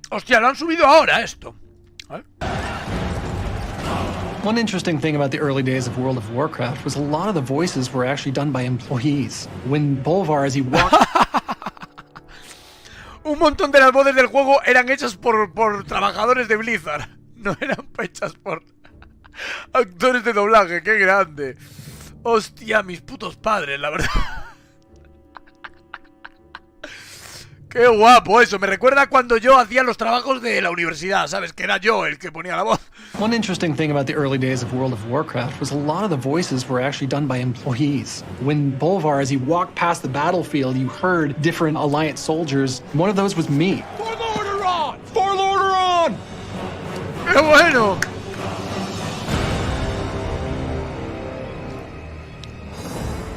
Hostia, lo han subido ahora esto. A ver. One interesting thing about the early days of World of Warcraft was a lot of the voices were actually done by employees. When Bolvar, as he walked... Un montón de las voces del juego eran hechas por trabajadores de Blizzard. No eran hechas por actores de doblaje. ¡Qué grande! Hostia, mis putos padres, la verdad. ¡Qué guapo eso! Me recuerda cuando yo hacía los trabajos de la universidad, ¿sabes? Que era yo el que ponía la voz. One interesting thing about the early days of World of Warcraft was a lot of the voices were actually done by employees. When Bolvar, as he walked past the battlefield, you heard different Alliance soldiers. One of those was me. Warlord on! Warlord on! ¡Qué bueno!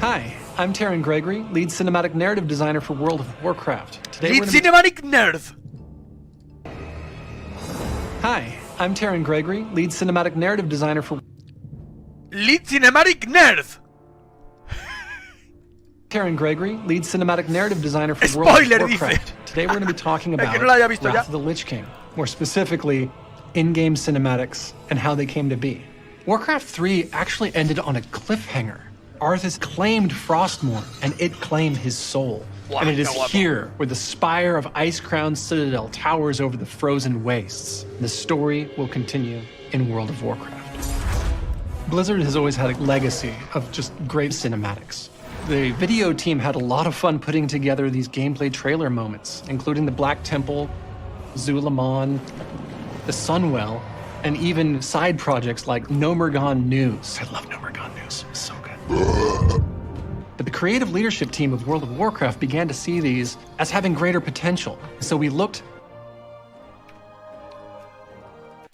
Hi, I'm Taryn Gregory, lead cinematic narrative designer for World of Warcraft. Today Lead cinematic nerd. Hi, I'm Taryn Gregory, lead cinematic narrative designer for... Lead cinematic nerd. Taryn Gregory, lead cinematic narrative designer for Spoiler, World of Warcraft. dice. Today we're going to be talking El about que no la haya visto ya. Wrath of the Lich King, more specifically, in-game cinematics and how they came to be. Warcraft 3 actually ended on a cliffhanger. Arthas claimed Frostmourne, and it claimed his soul. Wow, and it is qué guapo. here where the spire of Ice-Crowned Citadel towers over the frozen wastes. The story will continue in World of Warcraft. Blizzard has always had a legacy of just great cinematics. The video team had a lot of fun putting together these gameplay trailer moments, including the Black Temple, Zulaman, the Sunwell, and even side projects like Nomergon News. I love Nomergon News, it's so good. But the creative leadership team of World of Warcraft began to see these as having greater potential. So we looked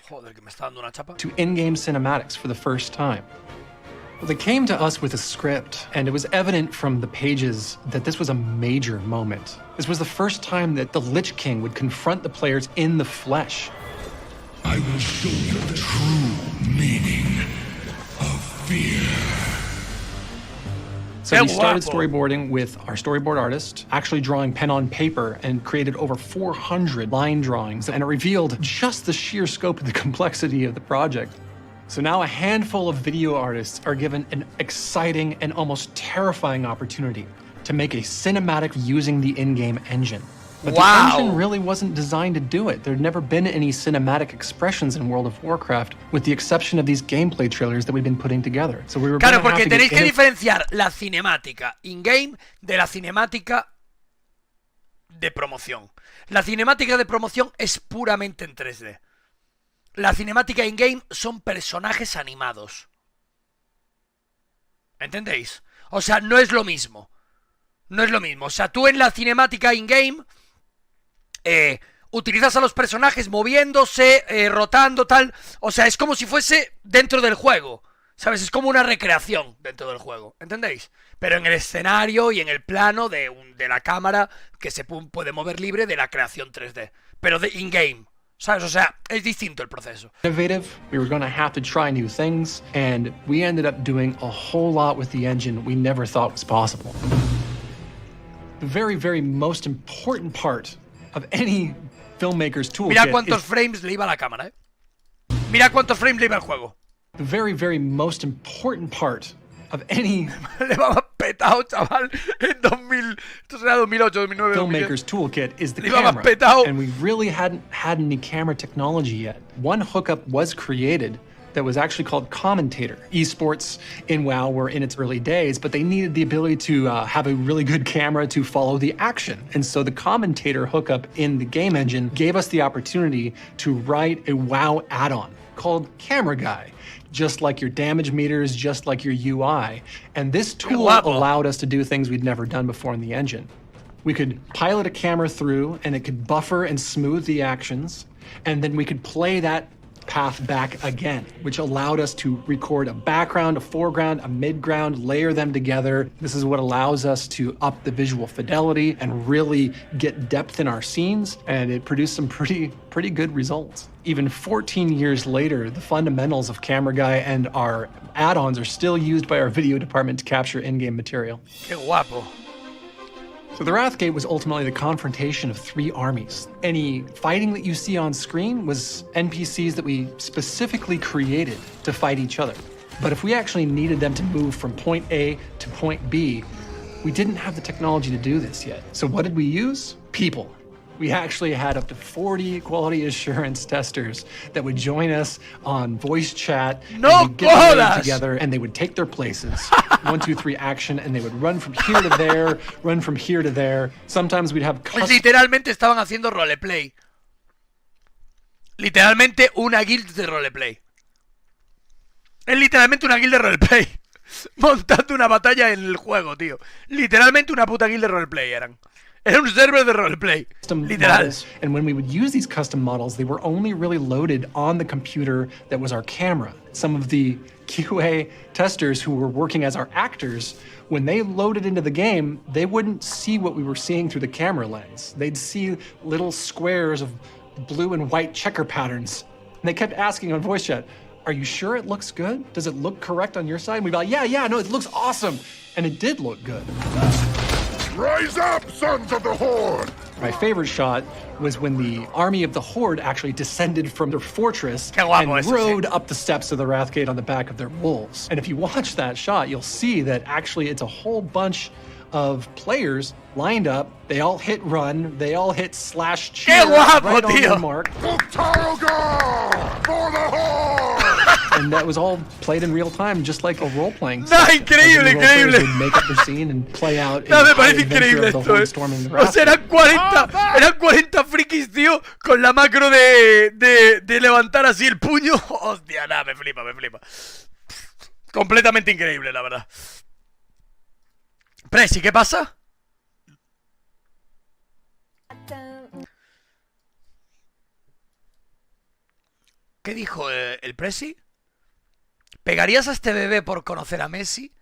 Joder, que me está dando una chapa. to in-game cinematics for the first time. Well, they came to us with a script, and it was evident from the pages that this was a major moment. This was the first time that the Lich King would confront the players in the flesh. I will show you the true meaning of fear. So we Qué started guapo. storyboarding with our storyboard artist, actually drawing pen on paper, and created over 400 line drawings, and it revealed just the sheer scope of the complexity of the project. So now a handful of video artists are given an exciting and almost terrifying opportunity to make a cinematic using the in-game engine. But Wow. the engine really wasn't designed to do it. There'd never been any cinematic expressions in World of Warcraft, with the exception of these gameplay trailers that we've been putting together. So we were Claro, gonna have porque to tenéis get que diferenciar la cinemática in-game de la cinemática de promoción. La cinemática de promoción es puramente en 3D. La cinemática in-game son personajes animados. ¿Entendéis? O sea, no es lo mismo. No es lo mismo. O sea, tú en la cinemática in-game utilizas a los personajes moviéndose, rotando, tal. O sea, es como si fuese dentro del juego. ¿Sabes? Es como una recreación dentro del juego. ¿Entendéis? Pero en el escenario y en el plano de la cámara que se puede mover libre de la creación 3D. Pero de in-game. ¿Sabes? O sea, es distinto el proceso. Innovative. We were going to have to try new things, and we ended up doing a whole lot with the engine we never thought was possible. The very, very most important part of any filmmaker's toolkit Mira cuántos is frames le iba a la cámara, Mira cuántos frames le iba al juego. the very, very most important part of any Le va más petado, chaval, en 2000. Esto será 2008, 2009, 2010. filmmaker's toolkit is the Le iba más camera. petado. And we really hadn't had any camera technology yet. One hookup was created that was actually called Commentator. Esports in WoW were in its early days, but they needed the ability to have a really good camera to follow the action. And so the Commentator hookup in the game engine gave us the opportunity to write a WoW add-on called Camera Guy, just like your damage meters, just like your UI. And this tool guapo. allowed us to do things we'd never done before in the engine. We could pilot a camera through, and it could buffer and smooth the actions, and then we could play that path back again, which allowed us to record a background, a foreground, a midground, layer them together. This is what allows us to up the visual fidelity and really get depth in our scenes, and it produced some pretty good results. Even 14 years later, the fundamentals of Camera Guy and our add-ons are still used by our video department to capture in-game material. Qué guapo. So the Wrathgate was ultimately the confrontation of three armies. Any fighting that you see on screen was NPCs that we specifically created to fight each other. But if we actually needed them to move from point A to point B, we didn't have the technology to do this yet. So what did we use? People. We actually had up to 40 quality assurance testers that would join us on voice chat. No and we'd get them jodas! together, and they would take their places. 1, 2, 3 action, and they would run from here to there, run from here to there. Sometimes we'd have Pues literalmente estaban haciendo roleplay. Literalmente una guild de roleplay. Es literalmente una guild de roleplay. Montando una batalla en el juego, tío. Literalmente una puta guild de roleplay eran. Era un server de roleplay. Literal. Models. And when we would use these custom models, they were only really loaded on the computer that was our camera. Some of the QA testers who were working as our actors, when they loaded into the game, they wouldn't see what we were seeing through the camera lens. They'd see little squares of blue and white checker patterns. And they kept asking on voice chat, "Are you sure it looks good? Does it look correct on your side?" And we'd be like, yeah, no, it looks awesome. And it did look good. Rise up, sons of the Horde! My favorite shot was when the army of the Horde actually descended from their fortress Qué guapo and eso, rode sí. up the steps of the Wrathgate on the back of their wolves. And if you watch that shot, you'll see that actually it's a whole bunch of players lined up. They all hit run. They all hit slash cheer guapo, right on tío! the mark. Uktarogar! For the Horde! And that was all played in real time, just like a role-playing. No, set. increíble, As the role players increíble. would make up the scene and play out. No, in me the parece adventure increíble of the esto, Horde storming the O sea, Wrathgate. eran 40 frikis, tío, con la macro de levantar así el puño. Hostia, nada, me flipa. Completamente increíble, la verdad. Presi, ¿qué pasa? ¿Qué dijo el Presi? ¿Pegarías a este bebé por conocer a Messi?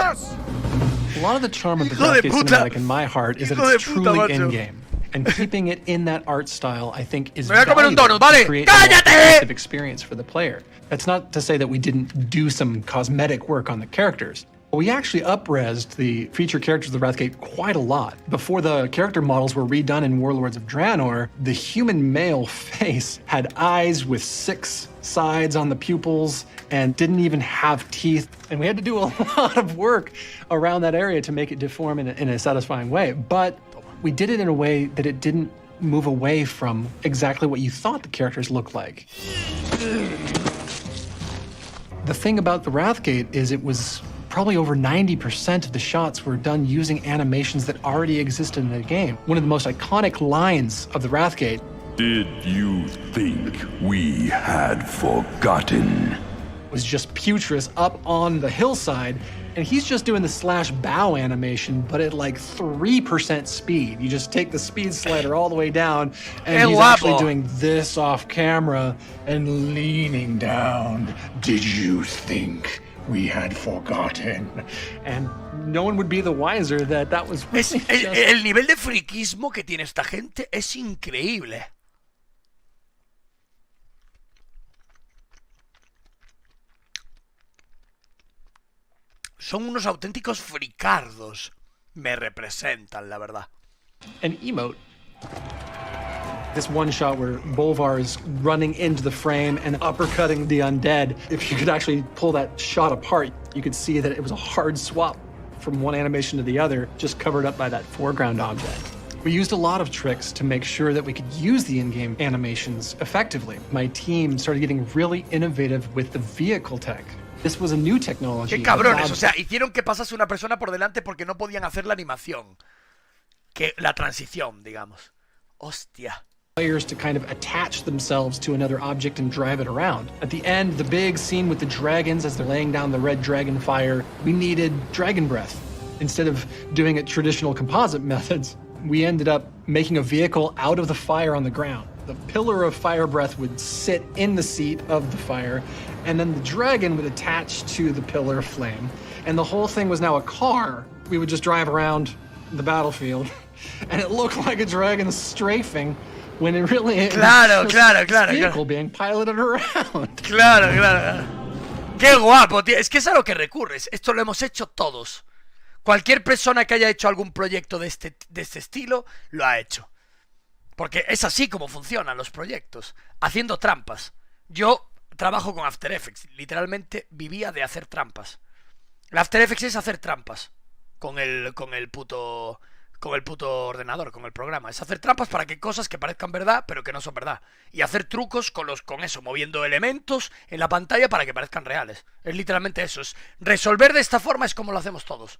A lot of the charm of the Hijo de Wrathgate puta. cinematic in my heart is that Hijo de it's puta, truly macho. in-game. And keeping it in that art style, I think, is Me voy a comer un valuable donut, ¿vale? to create a more ¡Cállate! immersive experience for the player. That's not to say that we didn't do some cosmetic work on the characters. We actually up-resed the feature characters of the Wrathgate quite a lot. Before the character models were redone in Warlords of Draenor, the human male face had eyes with 6 sides on the pupils and didn't even have teeth. And we had to do a lot of work around that area to make it deform in a satisfying way. But we did it in a way that it didn't move away from exactly what you thought the characters looked like. The thing about the Wrathgate is it was probably over 90% of the shots were done using animations that already existed in the game. One of the most iconic lines of the Wrathgate. Did you think we had forgotten? Was just Putris up on the hillside, and he's just doing the slash bow animation, but at like 3% speed. You just take the speed slider all the way down, and he's actually doing this off camera and leaning down. Did you think we had forgotten? And no one would be the wiser that that was really just... El nivel de friquismo que tiene esta gente es increíble. Son unos auténticos fricardos. Me representan, la verdad. An emote. This one shot where Bolvar is running into the frame and uppercutting the undead. If you could actually pull that shot apart, you could see that it was a hard swap from one animation to the other, just covered up by that foreground object. We used a lot of tricks to make sure that we could use the in-game animations effectively. My team started getting really innovative with the vehicle tech. This was a new technology. ¡Qué cabrones! O sea, hicieron que pasase una persona por delante porque no podían hacer la animación. Que la transición, digamos. Hostia. Players to kind of attach themselves to another object and drive it around. At the end, the big scene with the dragons as they're laying down the red dragon fire, we needed dragon breath. Instead of doing it traditional composite methods, we ended up making a vehicle out of the fire on the ground. The pillar of fire breath would sit in the seat of the fire, and then the dragon would attach to the pillar of flame. And the whole thing was now a car. We would just drive around the battlefield, and it looked like a dragon strafing, when it really is Claro, claro, vehicle being piloted around. Claro. Qué guapo, tío. Es que es a lo que recurres. Esto lo hemos hecho todos. Cualquier persona que haya hecho algún proyecto de este estilo, lo ha hecho. Porque es así como funcionan los proyectos. Haciendo trampas. Yo trabajo con After Effects. Literalmente vivía de hacer trampas. El After Effects es hacer trampas. Con el puto ordenador, con el programa. Es hacer trampas para que cosas que parezcan verdad, pero que no son verdad. Y hacer trucos con eso, moviendo elementos en la pantalla para que parezcan reales. Es literalmente eso. Es resolver de esta forma es como lo hacemos todos.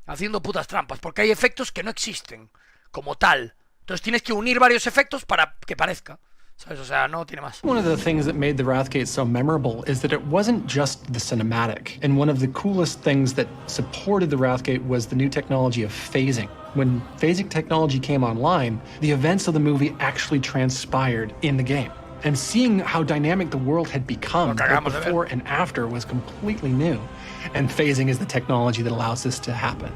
Haciendo putas trampas, porque hay efectos que no existen como tal. Entonces tienes que unir varios efectos para que parezca. ¿Sabes? O sea, no tiene más. One of the things that made the Wrathgate so memorable is that it wasn't just the cinematic. And one of the coolest things that supported the Wrathgate was the new technology of phasing. When phasing technology came online, the events of the movie actually transpired in the game. And seeing how dynamic the world had become before and after was completely new. And phasing is the technology that allows this to happen.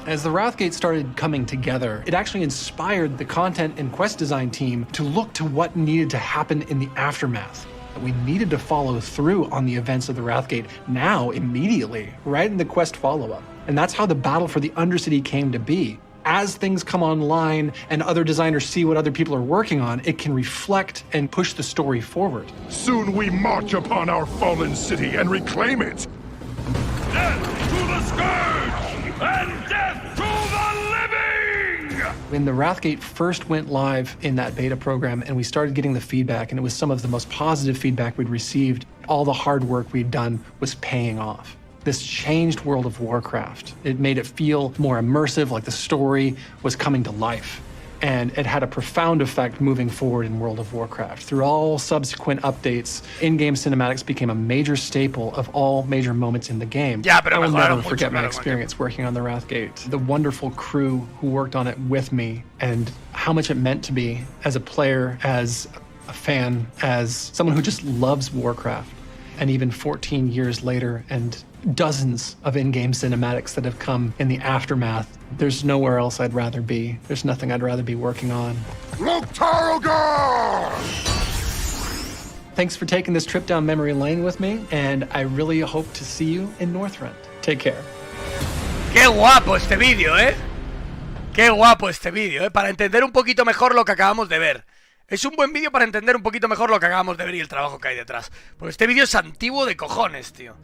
As the Wrathgate started coming together, it actually inspired the content and quest design team to look to what needed to happen in the aftermath. We needed to follow through on the events of the Wrathgate now, immediately, right in the quest follow-up. And that's how the battle for the Undercity came to be. As things come online and other designers see what other people are working on, it can reflect and push the story forward. Soon we march upon our fallen city and reclaim it. Death to the Scourge and death to the living! When the Wrathgate first went live in that beta program and we started getting the feedback, and it was some of the most positive feedback we'd received, all the hard work we'd done was paying off. This changed World of Warcraft. It made it feel more immersive, like the story was coming to life. And it had a profound effect moving forward in World of Warcraft. Through all subsequent updates, in-game cinematics became a major staple of all major moments in the game. Yeah, but I will never forget my experience working on the Wrathgate, the wonderful crew who worked on it with me, and how much it meant to me as a player, as a fan, as someone who just loves Warcraft. And even 14 years later, and dozens of in-game cinematics that have come in the aftermath, there's nowhere else I'd rather be. There's nothing I'd rather be working on. Loktargar! Thanks for taking this trip down memory lane with me, and I really hope to see you in Northrend. Take care. Qué guapo este vídeo, ¿eh? Qué guapo este vídeo, ¿eh? Para entender un poquito mejor lo que acabamos de ver. Es un buen vídeo para entender un poquito mejor lo que acabamos de ver y el trabajo que hay detrás. Porque este vídeo es antiguo de cojones, tío.